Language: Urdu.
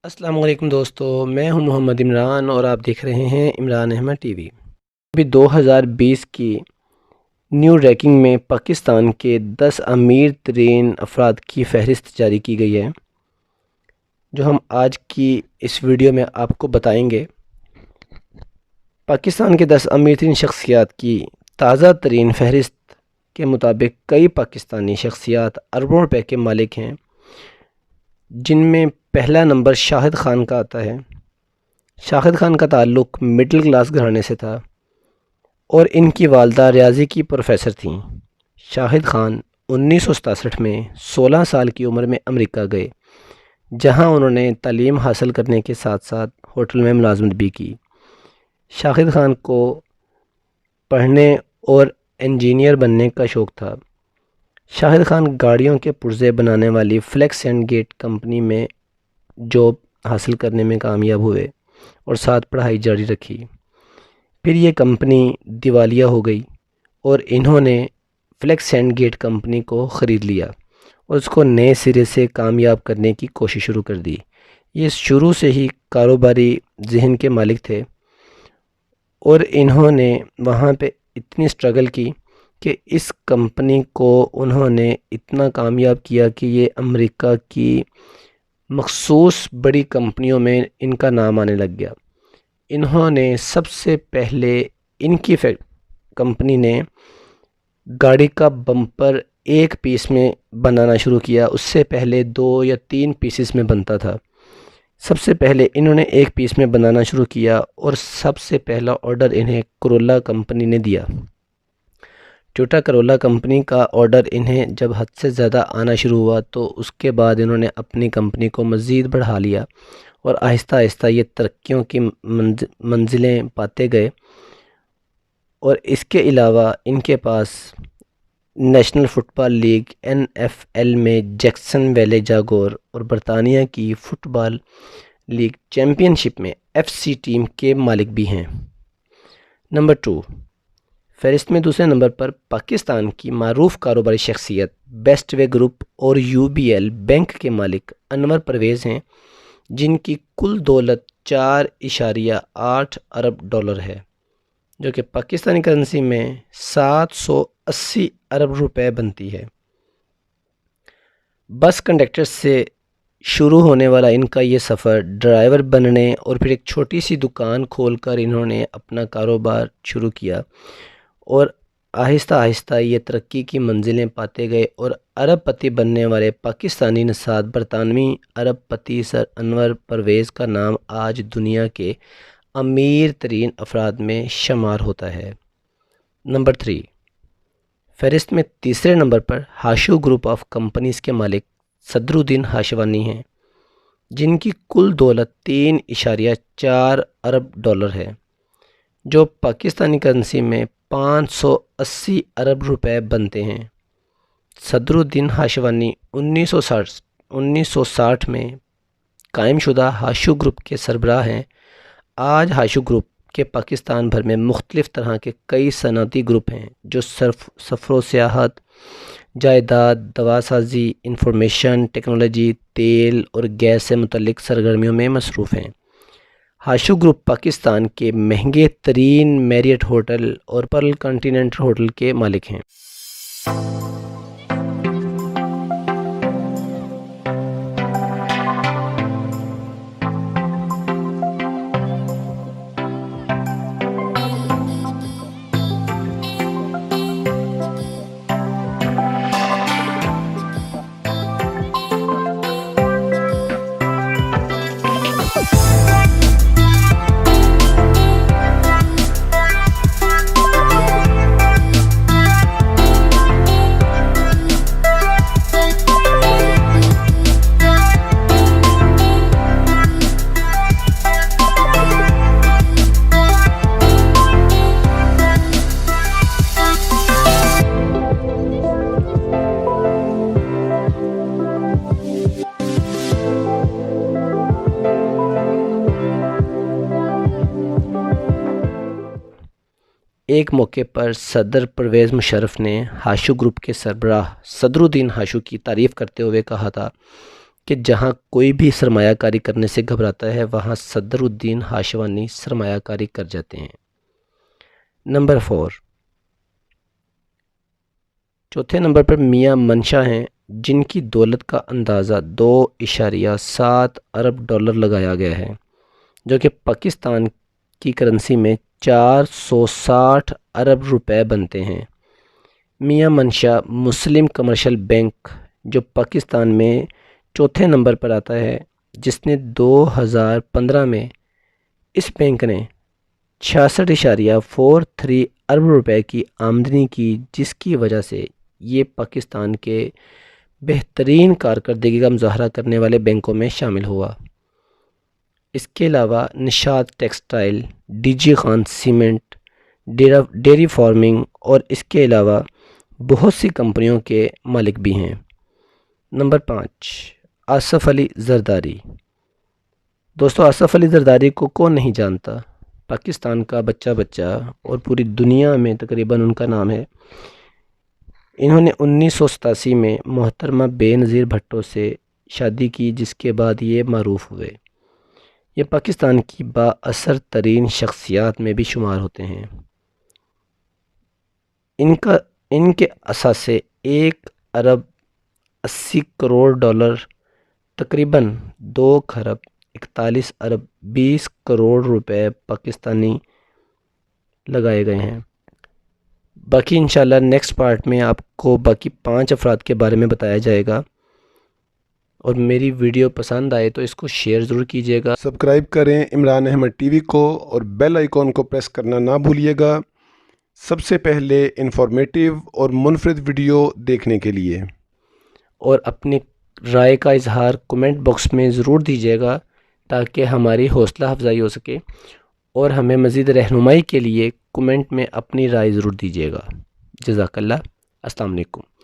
السلام علیکم دوستو، میں ہوں محمد عمران اور آپ دیکھ رہے ہیں عمران احمد ٹی وی۔ ابھی 2020 کی نیو رینکنگ میں پاکستان کے 10 امیر ترین افراد کی فہرست جاری کی گئی ہے، جو ہم آج کی اس ویڈیو میں آپ کو بتائیں گے۔ پاکستان کے 10 امیر ترین شخصیات کی تازہ ترین فہرست کے مطابق کئی پاکستانی شخصیات اربوں روپے کے مالک ہیں، جن میں پہلا نمبر شاہد خان کا آتا ہے۔ شاہد خان کا تعلق مڈل کلاس گھرانے سے تھا اور ان کی والدہ ریاضی کی پروفیسر تھیں۔ شاہد خان 1967 میں 16 سال کی عمر میں امریکہ گئے، جہاں انہوں نے تعلیم حاصل کرنے کے ساتھ ساتھ ہوٹل میں ملازمت بھی کی۔ شاہد خان کو پڑھنے اور انجینئر بننے کا شوق تھا۔ شاہد خان گاڑیوں کے پرزے بنانے والی فلیکس اینڈ گیٹ کمپنی میں جاب حاصل کرنے میں کامیاب ہوئے اور ساتھ پڑھائی جاری رکھی۔ پھر یہ کمپنی دیوالیہ ہو گئی اور انہوں نے فلیکس اینڈ گیٹ کمپنی کو خرید لیا اور اس کو نئے سرے سے کامیاب کرنے کی کوشش شروع کر دی۔ یہ شروع سے ہی کاروباری ذہن کے مالک تھے اور انہوں نے وہاں پہ اتنی سٹرگل کی کہ اس کمپنی کو انہوں نے اتنا کامیاب کیا کہ یہ امریکہ کی مخصوص بڑی کمپنیوں میں ان کا نام آنے لگ گیا۔ انہوں نے سب سے پہلے ان کی کمپنی نے گاڑی کا بمپر ایک پیس میں بنانا شروع کیا، اس سے پہلے 2 یا 3 پیسز میں بنتا تھا۔ سب سے پہلے انہوں نے ایک پیس میں بنانا شروع کیا اور سب سے پہلا آرڈر انہیں کرولا کمپنی نے دیا۔ ٹویوٹا کرولا کمپنی کا آرڈر انہیں جب حد سے زیادہ آنا شروع ہوا تو اس کے بعد انہوں نے اپنی کمپنی کو مزید بڑھا لیا اور آہستہ آہستہ یہ ترقیوں کی منزلیں پاتے گئے۔ اور اس کے علاوہ ان کے پاس نیشنل فٹ بال لیگ NFL میں جیکسن ویلے جاگور اور برطانیہ کی فٹ بال لیگ چیمپئن شپ میں FC ٹیم کے مالک بھی ہیں۔ نمبر 2، فہرست میں دوسرے نمبر پر پاکستان کی معروف کاروباری شخصیت بیسٹ وے گروپ اور UBL بینک کے مالک انور پرویز ہیں، جن کی کل دولت 4.8 ارب ڈالر ہے، جو کہ پاکستانی کرنسی میں 780 ارب روپے بنتی ہے۔ بس کنڈکٹر سے شروع ہونے والا ان کا یہ سفر ڈرائیور بننے اور پھر ایک چھوٹی سی دکان کھول کر انہوں نے اپنا کاروبار شروع کیا اور آہستہ آہستہ یہ ترقی کی منزلیں پاتے گئے اور ارب پتی بننے والے پاکستانی نژاد برطانوی ارب پتی سر انور پرویز کا نام آج دنیا کے امیر ترین افراد میں شمار ہوتا ہے۔ نمبر 3، فہرست میں تیسرے number per Hashoo group of companies کے مالک صدر الدین ہاشوانی ہیں، جن کی کل دولت 3.4 ارب ڈالر ہے، جو پاکستانی کرنسی میں 580 ارب روپے بنتے ہیں۔ صدر الدین ہاشوانی 1960 میں قائم شدہ ہاشو گروپ کے سربراہ ہیں۔ آج ہاشو گروپ کے پاکستان بھر میں مختلف طرح کے کئی صنعتی گروپ ہیں، جو سفر و سیاحت، جائیداد، دواسازی، انفارمیشن ٹیکنالوجی، تیل اور گیس سے متعلق سرگرمیوں میں مصروف ہیں۔ ہاشو گروپ پاکستان کے مہنگے ترین میریٹ ہوٹل اور پرل کانٹیننٹل ہوٹل کے مالک ہیں۔ ایک موقع پر صدر پرویز مشرف نے ہاشو گروپ کے سربراہ صدر الدین ہاشو کی تعریف کرتے ہوئے کہا تھا کہ جہاں کوئی بھی سرمایہ کاری کرنے سے گھبراتا ہے وہاں صدر الدین ہاشوانی سرمایہ کاری کر جاتے ہیں۔ نمبر 4، چوتھے نمبر پر میاں منشا ہیں، جن کی دولت کا اندازہ 2.7 ارب ڈالر لگایا گیا ہے، جو کہ پاکستان کی کرنسی میں 460 ارب روپے بنتے ہیں۔ میاں منشا مسلم کمرشل بینک، جو پاکستان میں چوتھے نمبر پر آتا ہے، جس نے 2015 میں اس بینک نے 66.43 ارب روپے کی آمدنی کی، جس کی وجہ سے یہ پاکستان کے بہترین کارکردگی کا مظاہرہ کرنے والے بینکوں میں شامل ہوا۔ اس کے علاوہ Nishat textile, D G Khan cement, dairy farming اور اس کے علاوہ بہت سی کمپنیوں کے مالک بھی ہیں۔ نمبر 5، آصف علی زرداری۔ دوستو، آصف علی زرداری کو کون نہیں جانتا؟ پاکستان کا بچہ اور پوری دنیا میں تقریباً ان کا نام ہے۔ انہوں نے 1987 میں محترمہ بے نظیر بھٹو سے شادی کی، جس کے بعد یہ معروف ہوئے۔ یہ پاکستان کی با اثر ترین شخصیات میں بھی شمار ہوتے ہیں۔ ان کے اثاثے 1 ارب 80 کروڑ ڈالر، تقریباً 2 خرب 41 ارب 20 کروڑ روپے پاکستانی لگائے گئے ہیں۔ باقی انشاءاللہ نیکسٹ پارٹ میں آپ کو باقی 5 افراد کے بارے میں بتایا جائے گا، اور میری ویڈیو پسند آئے تو اس کو شیئر ضرور کیجیے گا۔ سبسکرائب کریں عمران احمد ٹی وی کو، اور بیل آئیکن کو پریس کرنا نہ بھولیے گا سب سے پہلے انفارمیٹیو اور منفرد ویڈیو دیکھنے کے لیے۔ اور اپنی رائے کا اظہار کمنٹ باکس میں ضرور دیجیے گا تاکہ ہماری حوصلہ افزائی ہو سکے، اور ہمیں مزید رہنمائی کے لیے کمنٹ میں اپنی رائے ضرور دیجیے گا۔ جزاک اللہ۔ السلام علیکم۔